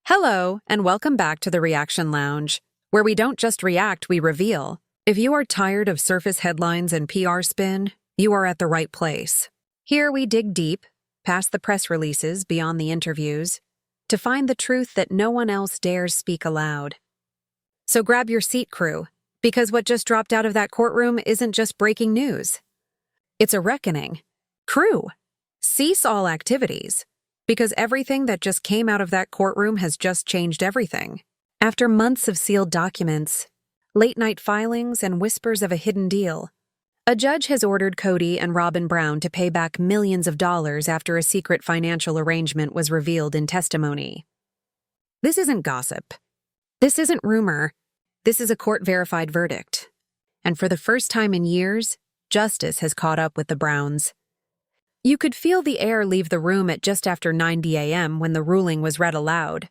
Hello, and welcome back to the Reaction Lounge, where we don't just react, we reveal. If you are tired of surface headlines and PR spin, you are at the right place. Here we dig deep, past the press releases, beyond the interviews, to find the truth that no one else dares speak aloud. So grab your seat, crew, because what just dropped out of that courtroom isn't just breaking news. It's a reckoning. Crew, cease all activities. Because everything that just came out of that courtroom has just changed everything. After months of sealed documents, late-night filings, and whispers of a hidden deal, a judge has ordered Kody and Robyn Brown to pay back millions of dollars after a secret financial arrangement was revealed in testimony. This isn't gossip. This isn't rumor. This is a court-verified verdict. And for the first time in years, justice has caught up with the Browns. You could feel the air leave the room at just after 9 a.m. when the ruling was read aloud.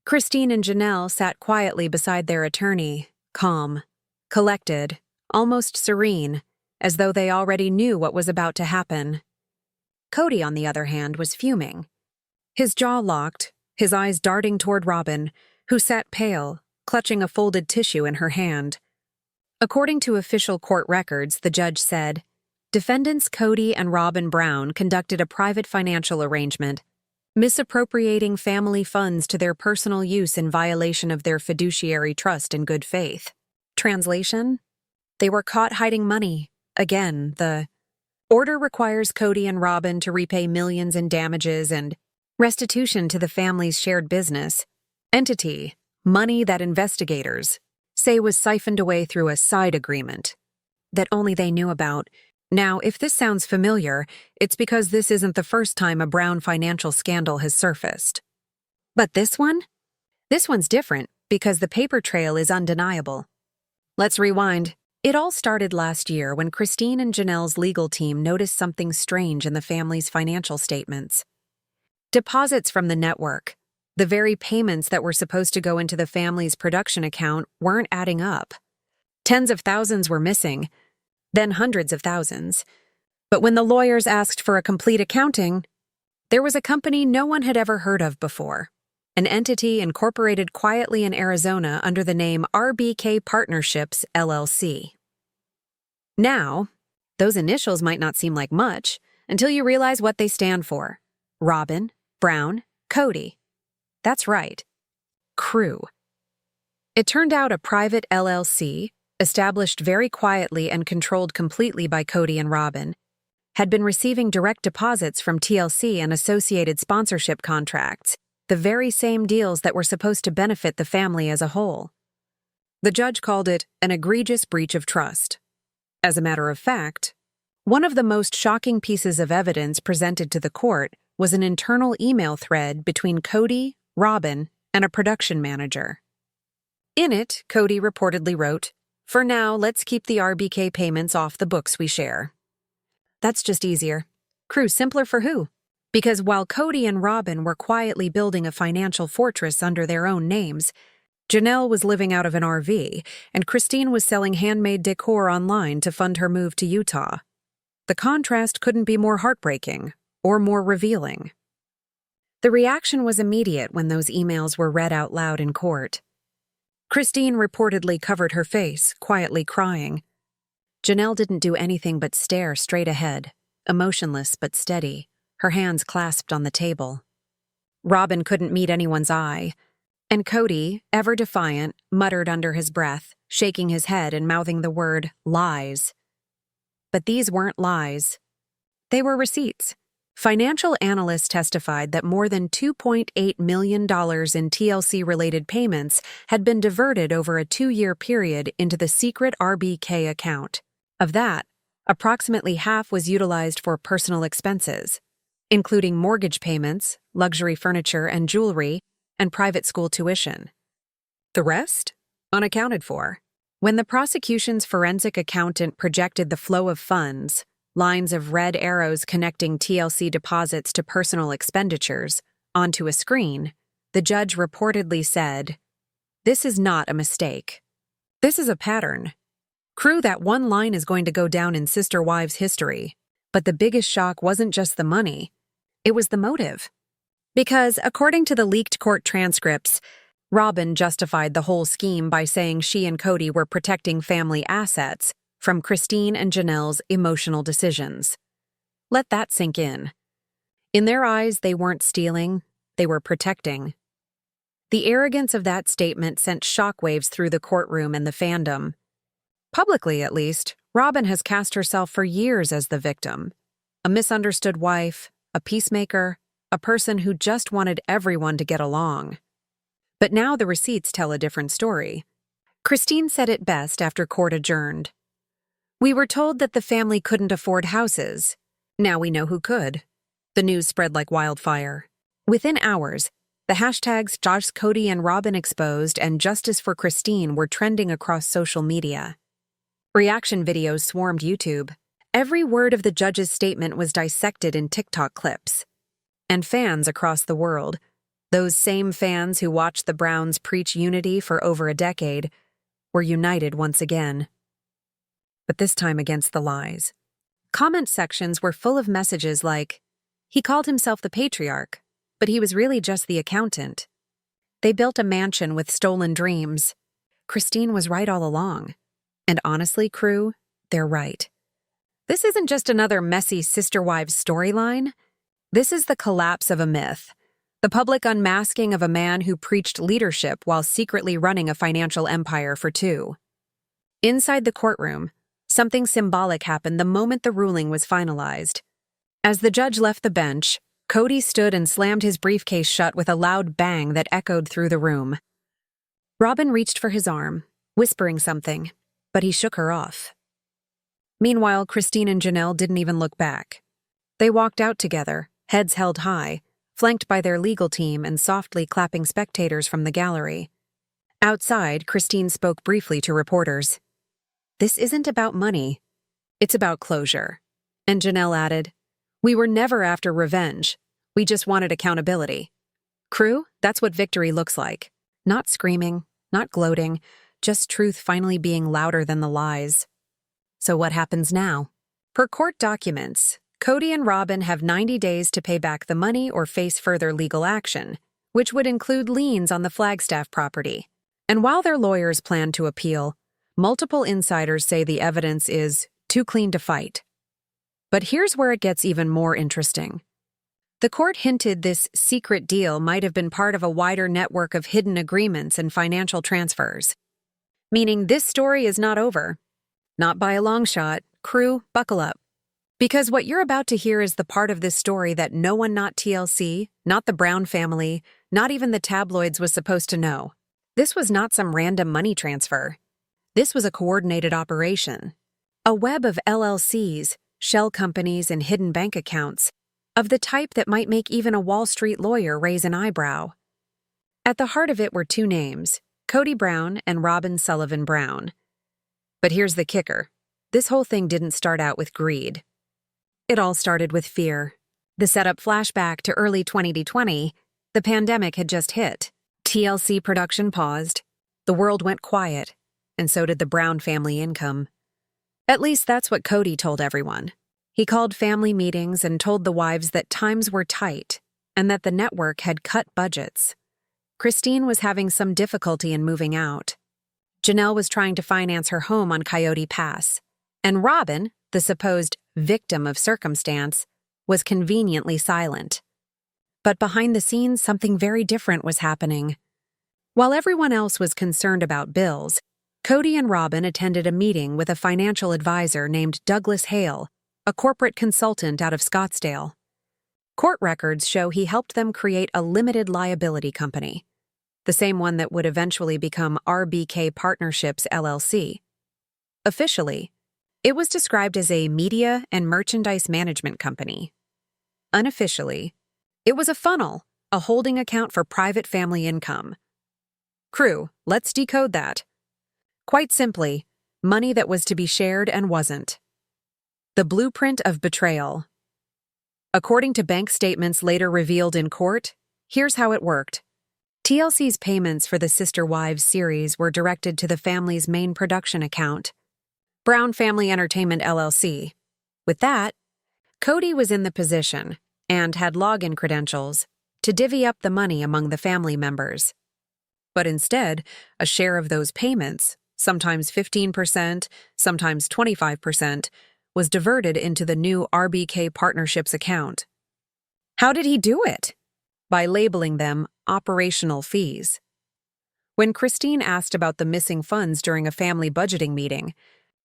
Christine and Janelle sat quietly beside their attorney, calm, collected, almost serene, as though they already knew what was about to happen. Kody, on the other hand, was fuming. His jaw locked, his eyes darting toward Robyn, who sat pale, clutching a folded tissue in her hand. According to official court records, the judge said, defendants Kody and Robyn Brown conducted a private financial arrangement, misappropriating family funds to their personal use in violation of their fiduciary trust and good faith. Translation? They were caught hiding money. Again, the order requires Kody and Robyn to repay millions in damages and restitution to the family's shared business entity, money that investigators say was siphoned away through a side agreement that only they knew about. Now, if this sounds familiar, it's because this isn't the first time a Brown financial scandal has surfaced. But this one? This one's different because the paper trail is undeniable. Let's rewind. It all started last year when Christine and Janelle's legal team noticed something strange in the family's financial statements. Deposits from the network, the very payments that were supposed to go into the family's production account, weren't adding up. Tens of thousands were missing, then hundreds of thousands. But when the lawyers asked for a complete accounting, there was a company no one had ever heard of before, an entity incorporated quietly in Arizona under the name RBK Partnerships, LLC. Now, those initials might not seem like much until you realize what they stand for. Robyn, Brown, Kody. That's right. Crew. It turned out a private LLC, established very quietly and controlled completely by Kody and Robyn, had been receiving direct deposits from TLC and associated sponsorship contracts, the very same deals that were supposed to benefit the family as a whole. The judge called it an egregious breach of trust. As a matter of fact, one of the most shocking pieces of evidence presented to the court was an internal email thread between Kody, Robyn, and a production manager. In it, Kody reportedly wrote, "For now, let's keep the RBK payments off the books we share." That's just easier. Crew, simpler for who? Because while Kody and Robyn were quietly building a financial fortress under their own names, Janelle was living out of an RV, and Christine was selling handmade decor online to fund her move to Utah. The contrast couldn't be more heartbreaking or more revealing. The reaction was immediate when those emails were read out loud in court. Christine reportedly covered her face, quietly crying. Janelle didn't do anything but stare straight ahead, emotionless but steady, her hands clasped on the table. Robyn couldn't meet anyone's eye, and Kody, ever defiant, muttered under his breath, shaking his head and mouthing the word lies. But these weren't lies. They were receipts. Financial analysts testified that more than $2.8 million in TLC-related payments had been diverted over a 2-year period into the secret RBK account. Of that, approximately half was utilized for personal expenses, including mortgage payments, luxury furniture and jewelry, and private school tuition. The rest? Unaccounted for. When the prosecution's forensic accountant projected the flow of funds, lines of red arrows connecting TLC deposits to personal expenditures, onto a screen, the judge reportedly said, "This is not a mistake. This is a pattern. Crew, that one line is going to go down in Sister Wives history. But the biggest shock wasn't just the money. It was the motive. Because, according to the leaked court transcripts, Robyn justified the whole scheme by saying she and Kody were protecting family assets from Christine and Janelle's emotional decisions. Let that sink in. In their eyes, they weren't stealing, they were protecting. The arrogance of that statement sent shockwaves through the courtroom and the fandom. Publicly, at least, Robyn has cast herself for years as the victim. A misunderstood wife, a peacemaker, a person who just wanted everyone to get along. But now the receipts tell a different story. Christine said it best after court adjourned. "We were told that the family couldn't afford houses. Now we know who could." The news spread like wildfire. Within hours, the hashtags Josh, Kody and Robyn exposed and Justice for Christine were trending across social media. Reaction videos swarmed YouTube. Every word of the judge's statement was dissected in TikTok clips. And fans across the world, those same fans who watched the Browns preach unity for over a decade, were united once again. But this time against the lies. Comment sections were full of messages like, "He called himself the patriarch, but he was really just the accountant. They built a mansion with stolen dreams. Christine was right all along. And honestly, crew, they're right." This isn't just another messy sister wives storyline. This is the collapse of a myth, the public unmasking of a man who preached leadership while secretly running a financial empire for two. Inside the courtroom, something symbolic happened the moment the ruling was finalized. As the judge left the bench, Kody stood and slammed his briefcase shut with a loud bang that echoed through the room. Robyn reached for his arm, whispering something, but he shook her off. Meanwhile, Christine and Janelle didn't even look back. They walked out together, heads held high, flanked by their legal team and softly clapping spectators from the gallery. Outside, Christine spoke briefly to reporters. "This isn't about money. It's about closure." And Janelle added, "We were never after revenge. We just wanted accountability." Crew, that's what victory looks like. Not screaming, not gloating, just truth finally being louder than the lies. So what happens now? Per court documents, Kody and Robyn have 90 days to pay back the money or face further legal action, which would include liens on the Flagstaff property. And while their lawyers plan to appeal, multiple insiders say the evidence is too clean to fight. But here's where it gets even more interesting. The court hinted this secret deal might have been part of a wider network of hidden agreements and financial transfers. Meaning this story is not over. Not by a long shot. Crew, buckle up. Because what you're about to hear is the part of this story that no one, not TLC, not the Brown family, not even the tabloids was supposed to know. This was not some random money transfer. This was a coordinated operation. A web of LLCs, shell companies, and hidden bank accounts, of the type that might make even a Wall Street lawyer raise an eyebrow. At the heart of it were two names, Kody Brown and Robyn Sullivan Brown. But here's the kicker. This whole thing didn't start out with greed. It all started with fear. The setup flashback to early 2020, the pandemic had just hit. TLC production paused, the world went quiet, and so did the Brown family income. At least that's what Kody told everyone. He called family meetings and told the wives that times were tight and that the network had cut budgets. Christine was having some difficulty in moving out. Janelle was trying to finance her home on Coyote Pass, and Robyn, the supposed victim of circumstance, was conveniently silent. But behind the scenes, something very different was happening. While everyone else was concerned about bills, Kody and Robyn attended a meeting with a financial advisor named Douglas Hale, a corporate consultant out of Scottsdale. Court records show he helped them create a limited liability company, the same one that would eventually become RBK Partnerships LLC. Officially, it was described as a media and merchandise management company. Unofficially, it was a funnel, a holding account for private family income. Crew, let's decode that. Quite simply, money that was to be shared and wasn't. The blueprint of betrayal. According to bank statements later revealed in court, here's how it worked. TLC's payments for the Sister Wives series were directed to the family's main production account, Brown Family Entertainment LLC. With that, Kody was in the position and had login credentials to divvy up the money among the family members. But instead, a share of those payments, sometimes 15%, sometimes 25%, was diverted into the new RBK Partnerships account. How did he do it? By labeling them operational fees. When Christine asked about the missing funds during a family budgeting meeting,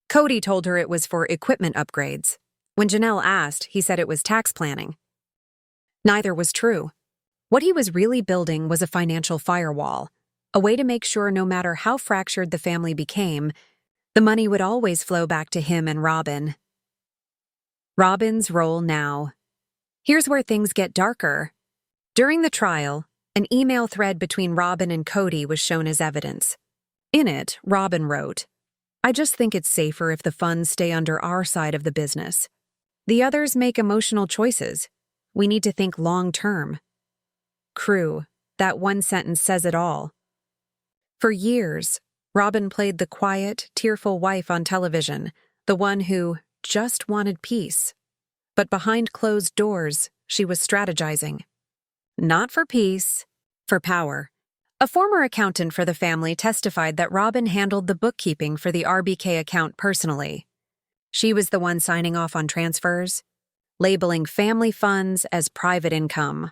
Kody told her it was for equipment upgrades. When Janelle asked, he said it was tax planning. Neither was true. What he was really building was a financial firewall, a way to make sure no matter how fractured the family became, the money would always flow back to him and Robyn. Robyn's role now. Here's where things get darker. During the trial, an email thread between Robyn and Kody was shown as evidence. In it, Robyn wrote, "I just think it's safer if the funds stay under our side of the business. The others make emotional choices. We need to think long-term." Crew, that one sentence says it all. For years, Robyn played the quiet, tearful wife on television, the one who just wanted peace. But behind closed doors, she was strategizing. Not for peace, for power. A former accountant for the family testified that Robyn handled the bookkeeping for the RBK account personally. She was the one signing off on transfers, labeling family funds as private income.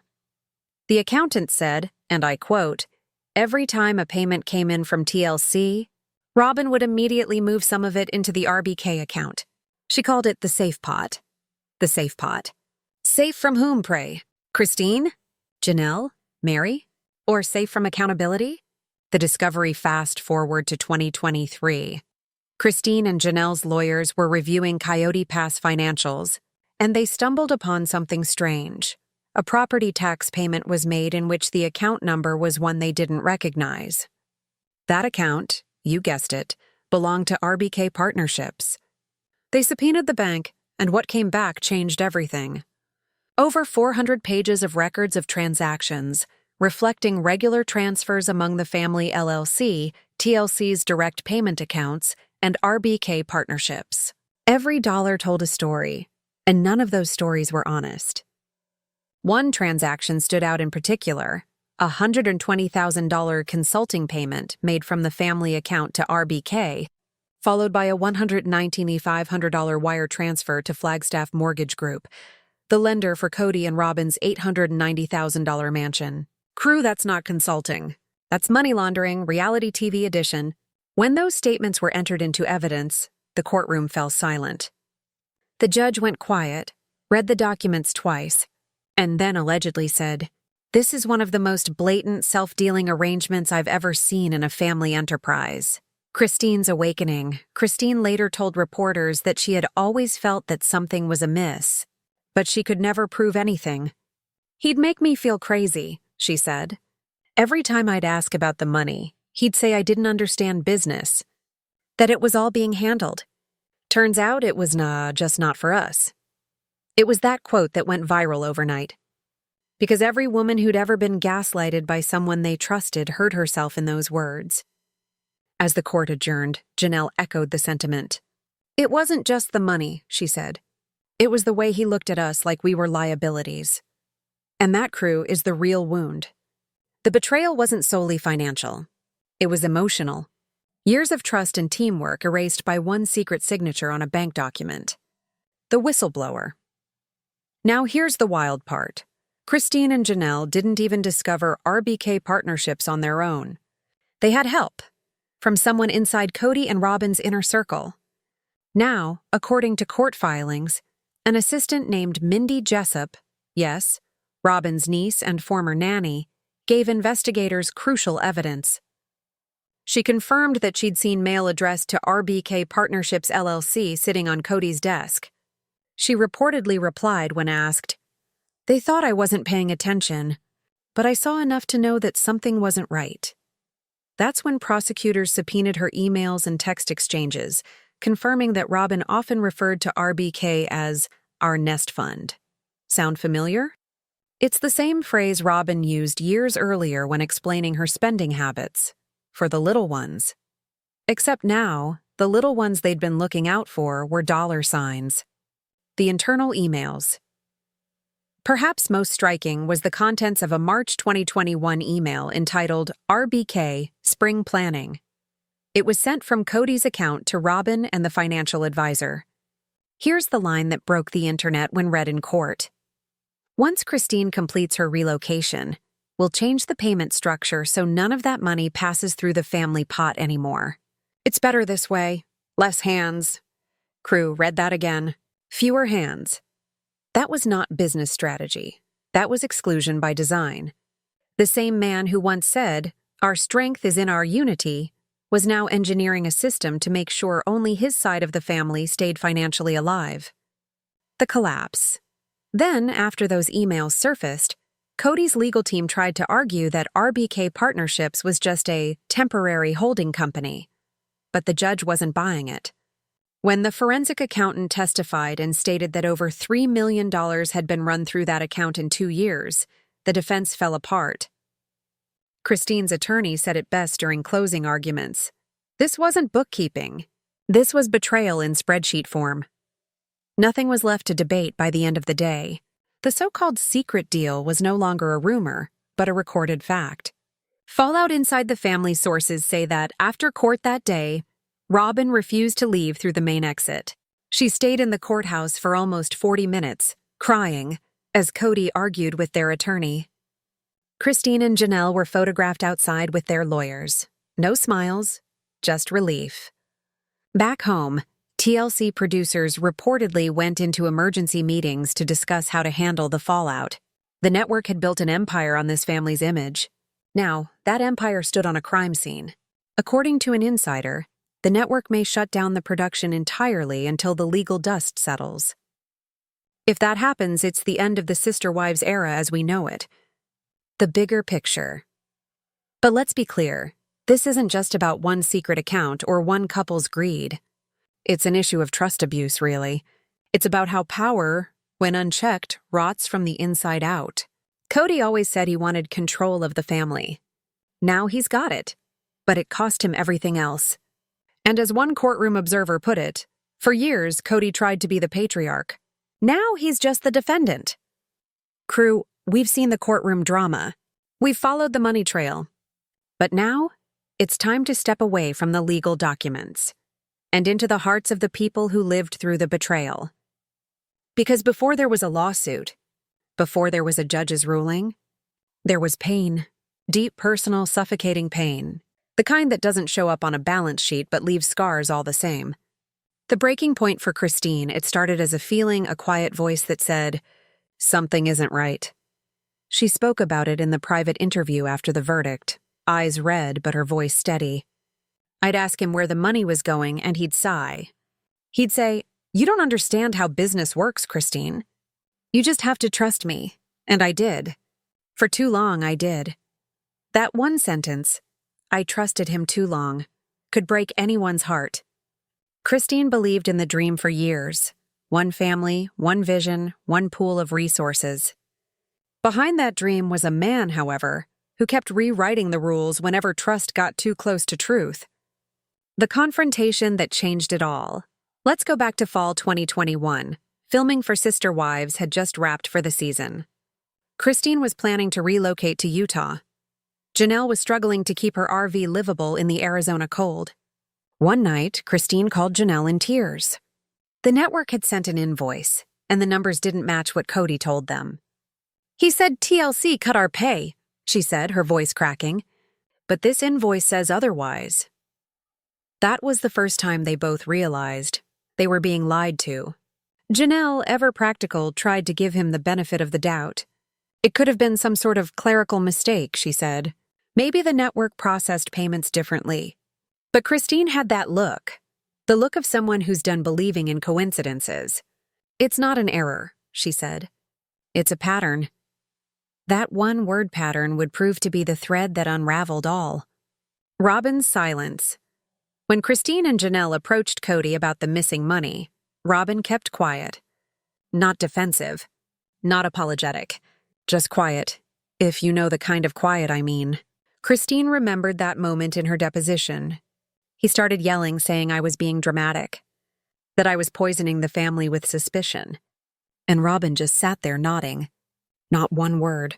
The accountant said, and I quote, "Every time a payment came in from TLC, Robyn would immediately move some of it into the RBK account. She called it the safe pot." The safe pot. Safe from whom, pray? Christine? Janelle? Mary? Or safe from accountability? The discovery fast forward to 2023. Christine and Janelle's lawyers were reviewing Coyote Pass financials, and they stumbled upon something strange. A property tax payment was made in which the account number was one they didn't recognize. That account, you guessed it, belonged to RBK Partnerships. They subpoenaed the bank, and what came back changed everything. Over 400 pages of records of transactions, reflecting regular transfers among the family LLC, TLC's direct payment accounts, and RBK Partnerships. Every dollar told a story, and none of those stories were honest. One transaction stood out in particular, a $120,000 consulting payment made from the family account to RBK, followed by a $119,500 wire transfer to Flagstaff Mortgage Group, the lender for Kody and Robyn's $890,000 mansion. Crew, that's not consulting. That's money laundering, reality TV edition. When those statements were entered into evidence, the courtroom fell silent. The judge went quiet, read the documents twice, and then allegedly said, "This is one of the most blatant self-dealing arrangements I've ever seen in a family enterprise." Christine's awakening. Christine later told reporters that she had always felt that something was amiss, but she could never prove anything. "He'd make me feel crazy," she said. "Every time I'd ask about the money, he'd say I didn't understand business, that it was all being handled. Turns out it was just not for us." It was that quote that went viral overnight. Because every woman who'd ever been gaslighted by someone they trusted heard herself in those words. As the court adjourned, Janelle echoed the sentiment. "It wasn't just the money," she said. "It was the way he looked at us like we were liabilities." And that, crew, is the real wound. The betrayal wasn't solely financial. It was emotional. Years of trust and teamwork erased by one secret signature on a bank document. The whistleblower. Now here's the wild part. Christine and Janelle didn't even discover RBK Partnerships on their own. They had help from someone inside Kody and Robyn's inner circle. Now, according to court filings, an assistant named Mindy Jessup, yes, Robyn's niece and former nanny, gave investigators crucial evidence. She confirmed that she'd seen mail addressed to RBK Partnerships LLC sitting on Kody's desk. She reportedly replied when asked, "They thought I wasn't paying attention, but I saw enough to know that something wasn't right." That's when prosecutors subpoenaed her emails and text exchanges, confirming that Robyn often referred to RBK as our nest fund. Sound familiar? It's the same phrase Robyn used years earlier when explaining her spending habits, for the little ones. Except now, the little ones they'd been looking out for were dollar signs. The internal emails. Perhaps most striking was the contents of a March 2021 email entitled RBK Spring Planning. It was sent from Kody's account to Robyn and the financial advisor. Here's the line that broke the internet when read in court. Once Christine completes her relocation, we'll change the payment structure so none of that money passes through the family pot anymore. It's better this way. Less hands. Crew, read that again. Fewer hands. That was not business strategy. That was exclusion by design. The same man who once said, "Our strength is in our unity," was now engineering a system to make sure only his side of the family stayed financially alive. The collapse. Then, after those emails surfaced, Kody's legal team tried to argue that RBK Partnerships was just a temporary holding company. But the judge wasn't buying it. When the forensic accountant testified and stated that over $3 million had been run through that account in 2 years, the defense fell apart. Christine's attorney said it best during closing arguments. This wasn't bookkeeping. This was betrayal in spreadsheet form. Nothing was left to debate by the end of the day. The so-called secret deal was no longer a rumor, but a recorded fact. Fallout inside the family sources say that after court that day, Robyn refused to leave through the main exit. She stayed in the courthouse for almost 40 minutes, crying, as Kody argued with their attorney. Christine and Janelle were photographed outside with their lawyers. No smiles, just relief. Back home, TLC producers reportedly went into emergency meetings to discuss how to handle the fallout. The network had built an empire on this family's image. Now, that empire stood on a crime scene. According to an insider, the network may shut down the production entirely until the legal dust settles. If that happens, it's the end of the Sister Wives era as we know it. The bigger picture. But let's be clear, this isn't just about one secret account or one couple's greed. It's an issue of trust abuse, really. It's about how power, when unchecked, rots from the inside out. Kody always said he wanted control of the family. Now he's got it, but it cost him everything else. And as one courtroom observer put it, for years Kody tried to be the patriarch. Now he's just the defendant. Crew, we've seen the courtroom drama. We've followed the money trail. But now, it's time to step away from the legal documents and into the hearts of the people who lived through the betrayal. Because before there was a lawsuit, before there was a judge's ruling, there was pain, deep, personal, suffocating pain, the kind that doesn't show up on a balance sheet but leaves scars all the same. The breaking point for Christine, it started as a feeling, a quiet voice that said, "Something isn't right." She spoke about it in the private interview after the verdict, eyes red but her voice steady. I'd ask him where the money was going and he'd sigh. He'd say, "You don't understand how business works, Christine. You just have to trust me." And I did. For too long, I did. That one sentence, "I trusted him too long," could break anyone's heart. Christine believed in the dream for years. One family, one vision, one pool of resources. Behind that dream was a man, however, who kept rewriting the rules whenever trust got too close to truth. The confrontation that changed it all. Let's go back to fall 2021. Filming for Sister Wives had just wrapped for the season. Christine was planning to relocate to Utah. Janelle was struggling to keep her RV livable in the Arizona cold. One night, Christine called Janelle in tears. The network had sent an invoice, and the numbers didn't match what Kody told them. "He said TLC cut our pay," she said, her voice cracking. "But this invoice says otherwise." That was the first time they both realized they were being lied to. Janelle, ever practical, tried to give him the benefit of the doubt. It could have been some sort of clerical mistake, she said. Maybe the network processed payments differently. But Christine had that look, the look of someone who's done believing in coincidences. "It's not an error," she said. "It's a pattern." That one word pattern would prove to be the thread that unraveled all. Robyn's silence. When Christine and Janelle approached Kody about the missing money, Robyn kept quiet. Not defensive, not apologetic, just quiet, if you know the kind of quiet I mean. Christine remembered that moment in her deposition. He started yelling, saying I was being dramatic, that I was poisoning the family with suspicion. And Robyn just sat there nodding. Not one word.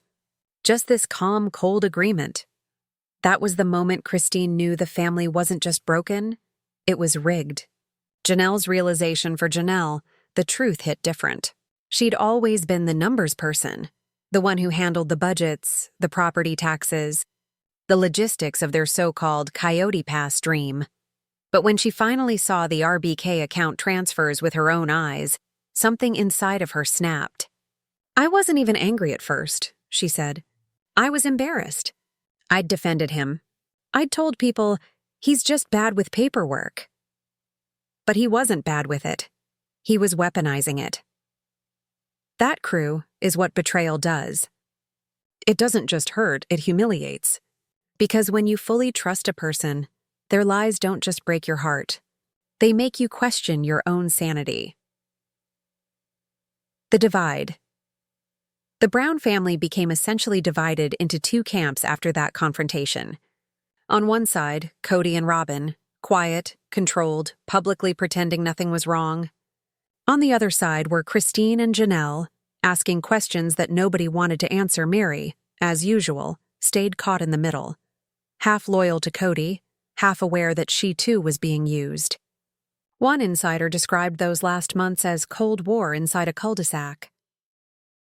Just this calm, cold agreement. That was the moment Christine knew the family wasn't just broken, it was rigged. Janelle's realization for Janelle, the truth hit different. She'd always been the numbers person, the one who handled the budgets, the property taxes, the logistics of their so-called Coyote Pass dream. But when she finally saw the RBK account transfers with her own eyes, something inside of her snapped. "I wasn't even angry at first," she said. "I was embarrassed. I'd defended him. I'd told people, he's just bad with paperwork." But he wasn't bad with it. He was weaponizing it. That, crew, is what betrayal does. It doesn't just hurt, it humiliates. Because when you fully trust a person, their lies don't just break your heart. They make you question your own sanity. The divide. The Brown family became essentially divided into two camps after that confrontation. On one side, Kody and Robyn, quiet, controlled, publicly pretending nothing was wrong. On the other side were Christine and Janelle, asking questions that nobody wanted to answer. Mary, as usual, stayed caught in the middle. Half loyal to Kody, half aware that she too was being used. One insider described those last months as Cold War inside a cul-de-sac.